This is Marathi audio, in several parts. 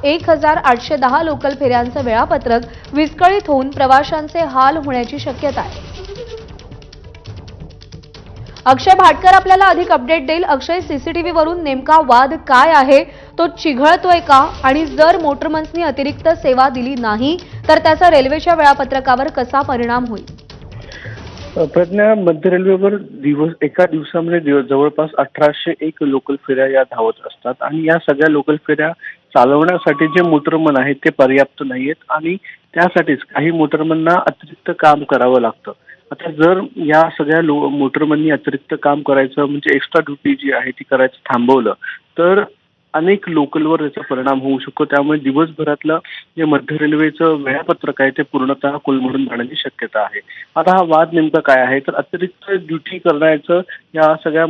1810 लोकल फेऱ्यांचं वेळापत्रक विस्कळीत होऊन प्रवाशांचे हाल होण्याची शक्यता आहे। अक्षय भाटकर आपल्याला अधिक अपडेट देईल। अक्षय, सीसीटीव्ही वरून नेमका वाद काय आहे, तो चिघळतोय का आणि जर मोटरमन्सनी अतिरिक्त सेवा दिली नाही तर त्याचा रेल्वेच्या वेळापत्रकावर कसा परिणाम होईल? प्रज्ञा, मध्य रेल्वेवर एका दिवसामध्ये जवळपास 1801 लोकल फेऱ्या या धावत असतात आणि या सगळ्या लोकल फेऱ्या चालवण्यासाठी जे मोटरमन आहेत ते पर्याप्त नाहीयेत आणि त्यासाठीच काही मोटरमनना अतिरिक्त काम करावं लागतं। आता जर या सगळ्या मोटरमननी अतिरिक्त काम करायचं म्हणजे एक्स्ट्रा ड्युटी जी आहे ती करायचं थांबवलं तर अनेक लोकलवर त्याचा परिणाम होऊ शकतो। त्यामुळे दिवसभरातलं जे मध्य रेल्वेचं वेळापत्रक आहे ते पूर्णतः कोलमडून जाण्याची शक्यता आहे। आता हा वाद नेमका काय आहे तर अतिरिक्त ड्युटी करण्याचं या सगळ्या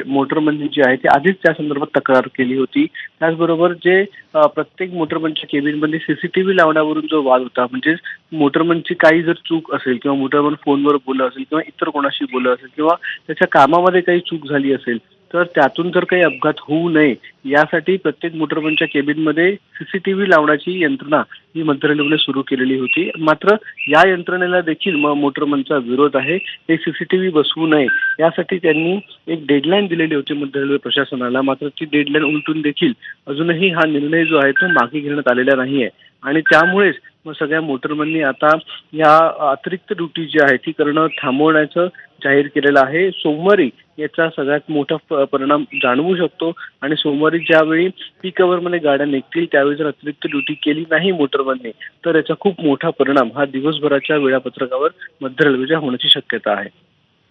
मोटरमननी जी आहे ती आधीच त्या संदर्भात तक्रार केली होती। त्याचबरोबर जे प्रत्येक मोटरमनच्या केबिनमध्ये सीसीटीव्ही लावण्यावरून जो वाद होता, म्हणजे मोटरमनची काही जर चूक असेल किंवा मोटरमन फोनवर बोलत असेल किंवा इतर कोणाशी बोलत असेल किंवा त्याच्या कामामध्ये काही चूक झाली असेल तर त्यातून जर काही अपघात होऊ नये यासाठी प्रत्येक मोटरमनच्या केबिनमध्ये सीसीटीव्ही लावण्याची यंत्रणा ही मध्य रेल्वेने सुरू केलेली होती। मात्र या यंत्रणेला देखील मोटरमनचा विरोध आहे। हे सीसीटीव्ही बसवू नये यासाठी त्यांनी एक डेडलाईन दिलेली होती मध्य रेल्वे प्रशासनाला। मात्र ती डेडलाईन उलटून देखील अजूनही हा निर्णय जो आहे तो मागे घेण्यात आलेला नाहीये आणि त्यामुळेच सगळ्या मोटरमननी आता या अतिरिक्त ड्युटी जी आहे ती करणं थांबवण्याचं जाहीर केलेलं आहे। सोमवारी याचा सगळ्यात मोठा परिणाम जाणवू शकतो आणि सोमवारी ज्यावेळी पीक अवरमध्ये गाड्या निघतील त्यावेळी जर अतिरिक्त ड्युटी केली नाही मोटरमनने तर याचा खूप मोठा परिणाम हा दिवसभराच्या वेळापत्रकावर मध्य रेल्वेच्या होण्याची शक्यता आहे।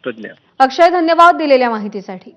प्रज्ञा। अक्षय, धन्यवाद दिलेल्या माहितीसाठी।